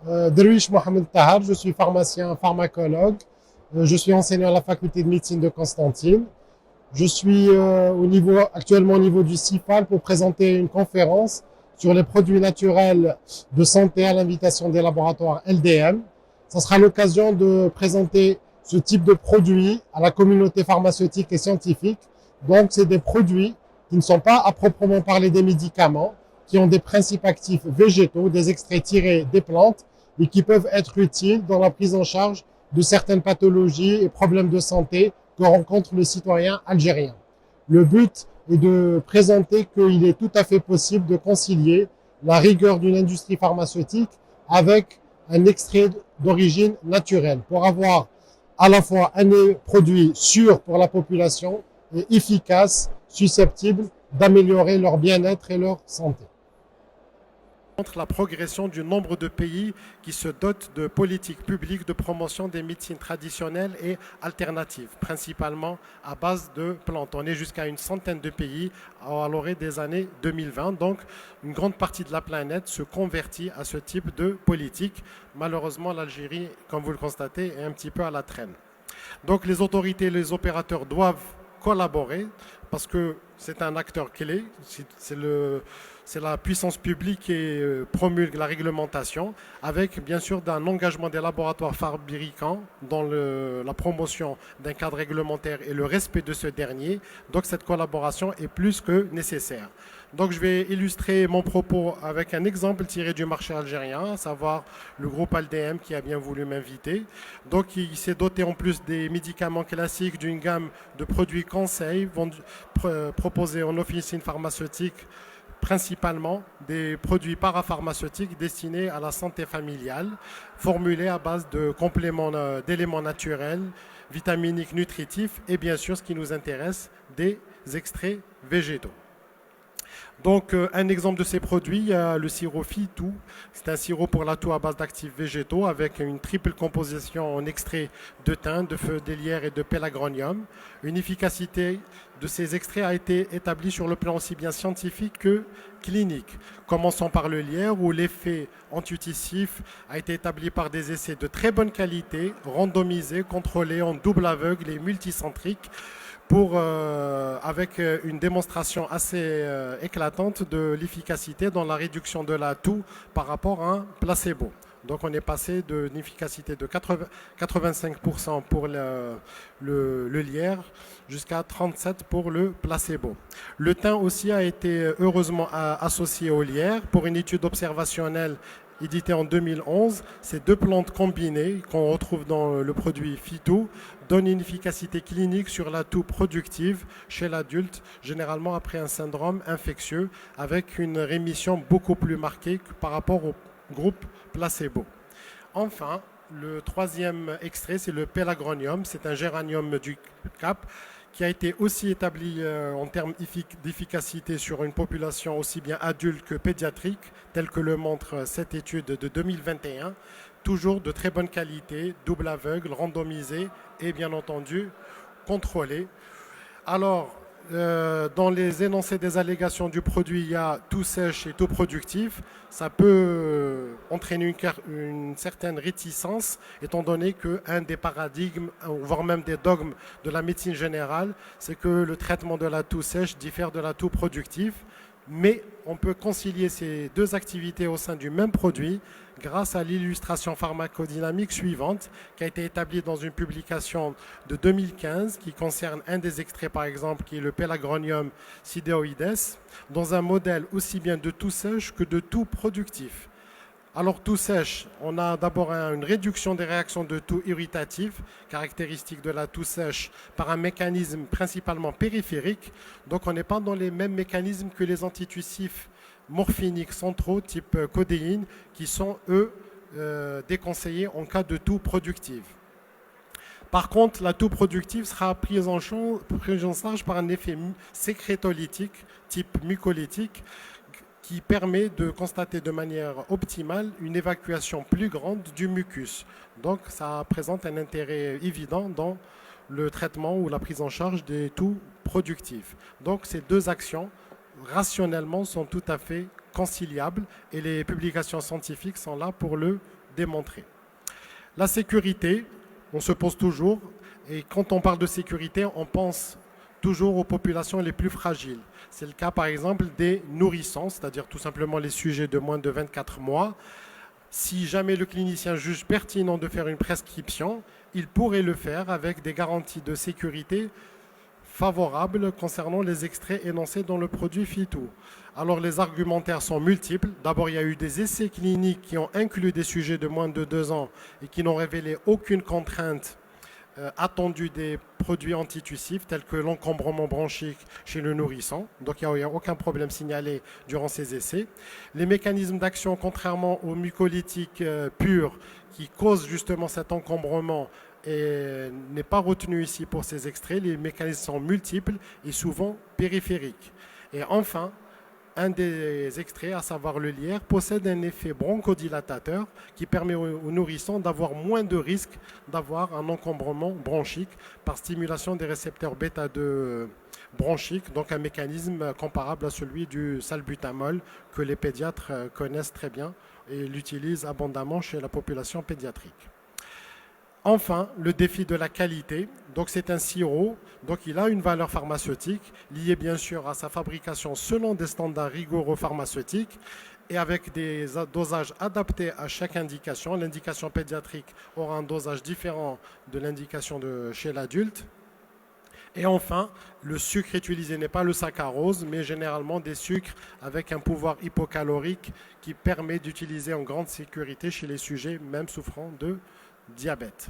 Derwish Mohamed Tahar, je suis pharmacien pharmacologue. Je suis enseignant à la faculté de médecine de Constantine. Je suis actuellement au niveau du CIFAL pour présenter une conférence sur les produits naturels de santé à l'invitation des laboratoires LDM. Ça sera l'occasion de présenter ce type de produits à la communauté pharmaceutique et scientifique. Donc, c'est des produits qui ne sont pas à proprement parler des médicaments, qui ont des principes actifs végétaux, des extraits tirés des plantes et qui peuvent être utiles dans la prise en charge de certaines pathologies et problèmes de santé que rencontre le citoyen algérien. Le but est de présenter qu'il est tout à fait possible de concilier la rigueur d'une industrie pharmaceutique avec un extrait d'origine naturelle pour avoir à la fois un produit sûr pour la population et efficace, susceptible d'améliorer leur bien-être et leur santé. Contre la progression du nombre de pays qui se dotent de politiques publiques de promotion des médecines traditionnelles et alternatives, principalement à base de plantes. On est jusqu'à une centaine de pays à l'orée des années 2020. Donc, une grande partie de la planète se convertit à ce type de politique. Malheureusement, l'Algérie, comme vous le constatez, est un petit peu à la traîne. Donc, les autorités et les opérateurs doivent collaborer parce que c'est un acteur clé, c'est la puissance publique qui promulgue la réglementation, avec bien sûr un engagement des laboratoires fabricants dans la promotion d'un cadre réglementaire et le respect de ce dernier. Donc cette collaboration est plus que nécessaire. Donc je vais illustrer mon propos avec un exemple tiré du marché algérien, à savoir le groupe Aldem qui a bien voulu m'inviter. Donc il s'est doté en plus des médicaments classiques d'une gamme de produits conseils proposés en officine pharmaceutique, principalement des produits parapharmaceutiques destinés à la santé familiale, formulés à base de compléments d'éléments naturels, vitaminiques, nutritifs et bien sûr ce qui nous intéresse, des extraits végétaux. Donc, un exemple de ces produits, il y a le sirop Fitou. C'est un sirop pour la toux à base d'actifs végétaux avec une triple composition en extrait de thym, de feu d'hélière et de pélagronium. Une efficacité de ces extraits a été établie sur le plan aussi bien scientifique que clinique. Commençons par le lierre où l'effet antitussif a été établi par des essais de très bonne qualité, randomisés, contrôlés en double aveugle et multicentrique avec une démonstration assez éclatante de l'efficacité dans la réduction de la toux par rapport à un placebo. Donc on est passé d'une efficacité de 85% pour le lierre jusqu'à 37% pour le placebo. Le thym aussi a été heureusement associé au lierre pour une étude observationnelle édité en 2011. Ces deux plantes combinées qu'on retrouve dans le produit Phyto donnent une efficacité clinique sur la toux productive chez l'adulte, généralement après un syndrome infectieux, avec une rémission beaucoup plus marquée que par rapport au groupe placebo. Enfin, le troisième extrait, c'est le pélagronium. C'est un géranium du Cap qui a été aussi établi en termes d'efficacité sur une population aussi bien adulte que pédiatrique, telle que le montre cette étude de 2021. Toujours de très bonne qualité, double aveugle, randomisé et bien entendu contrôlé. Alors, dans les énoncés des allégations du produit, il y a tout sèche et tout productif. Ça peut entraîner une certaine réticence, étant donné qu'un des paradigmes, voire même des dogmes de la médecine générale, c'est que le traitement de la toux sèche diffère de la toux productive. Mais on peut concilier ces deux activités au sein du même produit grâce à l'illustration pharmacodynamique suivante qui a été établie dans une publication de 2015 qui concerne un des extraits par exemple qui est le Pélagronium sidéoides dans un modèle aussi bien de toux sèche que de toux productif. Alors toux sèche, on a d'abord une réduction des réactions de toux irritatives, caractéristique de la toux sèche, par un mécanisme principalement périphérique. Donc on n'est pas dans les mêmes mécanismes que les antitussifs morphiniques centraux type codéine qui sont eux déconseillés en cas de toux productive. Par contre, la toux productive sera prise en charge par un effet sécrétolytique type mucolytique qui permet de constater de manière optimale une évacuation plus grande du mucus. Donc ça présente un intérêt évident dans le traitement ou la prise en charge des toux productifs. Donc ces deux actions, rationnellement, sont tout à fait conciliables et les publications scientifiques sont là pour le démontré. La sécurité, on se pose toujours, et quand on parle de sécurité, on pense toujours aux populations les plus fragiles. C'est le cas par exemple des nourrissons, c'est-à-dire tout simplement les sujets de moins de 24 mois. Si jamais le clinicien juge pertinent de faire une prescription, il pourrait le faire avec des garanties de sécurité favorables concernant les extraits énoncés dans le produit phyto. Alors les argumentaires sont multiples. D'abord, il y a eu des essais cliniques qui ont inclus des sujets de moins de 2 ans et qui n'ont révélé aucune contrainte attendue des produits antitussifs tels que l'encombrement bronchique chez le nourrisson. Donc il n'y a aucun problème signalé durant ces essais. Les mécanismes d'action, contrairement aux mucolytiques purs qui causent justement cet encombrement, et n'est pas retenu ici pour ces extraits. Les mécanismes sont multiples et souvent périphériques. Et enfin, un des extraits, à savoir le lierre, possède un effet bronchodilatateur qui permet aux nourrissons d'avoir moins de risques d'avoir un encombrement bronchique par stimulation des récepteurs bêta-2 bronchiques, donc un mécanisme comparable à celui du salbutamol que les pédiatres connaissent très bien et l'utilisent abondamment chez la population pédiatrique. Enfin, le défi de la qualité. Donc, c'est un sirop. Donc, il a une valeur pharmaceutique liée bien sûr à sa fabrication selon des standards rigoureux pharmaceutiques et avec des dosages adaptés à chaque indication. L'indication pédiatrique aura un dosage différent de l'indication chez l'adulte. Et enfin, le sucre utilisé n'est pas le saccharose, mais généralement des sucres avec un pouvoir hypocalorique qui permet d'utiliser en grande sécurité chez les sujets même souffrant de diabète.